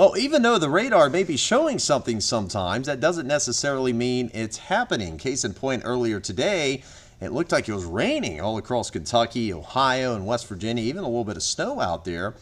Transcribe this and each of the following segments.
Well, even though the radar may be showing something sometimes, that doesn't necessarily mean it's happening. Case in point, earlier today, it looked like it was raining all across Kentucky, Ohio, and West Virginia, even a little bit of snow out there.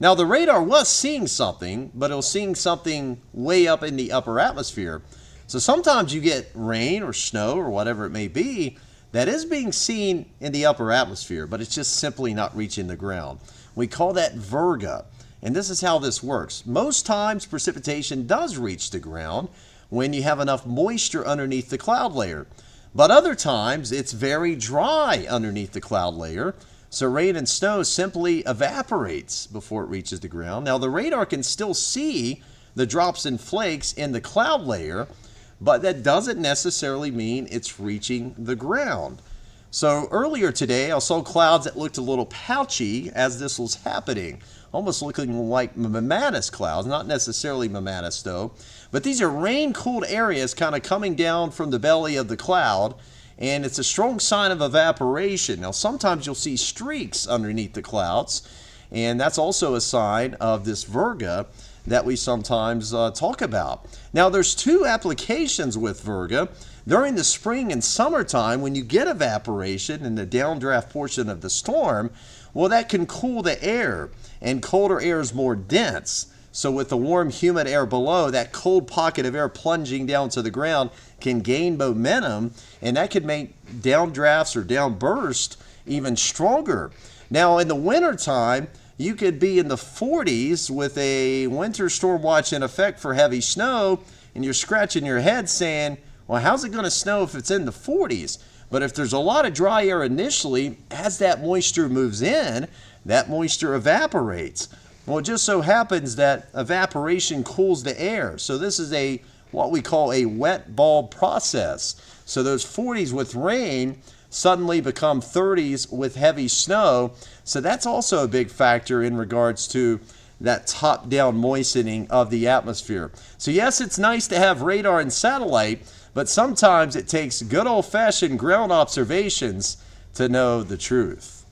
Now, the radar was seeing something, but it was seeing something way up in the upper atmosphere. So sometimes you get rain or snow or whatever it may be that is being seen in the upper atmosphere, but it's just simply not reaching the ground. We call that Virga. And this is how this works. Most times precipitation does reach the ground when you have enough moisture underneath the cloud layer. But other times it's very dry underneath the cloud layer, so rain and snow simply evaporates before it reaches the ground. Now the radar can still see the drops and flakes in the cloud layer, but that doesn't necessarily mean it's reaching the ground. So earlier today I saw clouds that looked a little pouchy as this was happening, almost looking like mammatus clouds, not necessarily mammatus though, but these are rain-cooled areas kind of coming down from the belly of the cloud, and it's a strong sign of evaporation. Now sometimes you'll see streaks underneath the clouds, and that's also a sign of this Virga that we sometimes talk about. Now there's two applications with Virga. During the spring and summertime, when you get evaporation in the downdraft portion of the storm, well, that can cool the air, and colder air is more dense. So with the warm, humid air below, that cold pocket of air plunging down to the ground can gain momentum, and that could make downdrafts or downburst even stronger. Now in the wintertime, you could be in the 40s with a winter storm watch in effect for heavy snow, and you're scratching your head saying, well, how's it going to snow if it's in the 40s? But if there's a lot of dry air initially, as that moisture moves in, that moisture evaporates. Well, it just so happens that evaporation cools the air. So this is what we call a wet bulb process. So those 40s with rain suddenly become 30s with heavy snow. So that's also a big factor in regards to that top-down moistening of the atmosphere. So yes, it's nice to have radar and satellite, but sometimes it takes good old-fashioned ground observations to know the truth.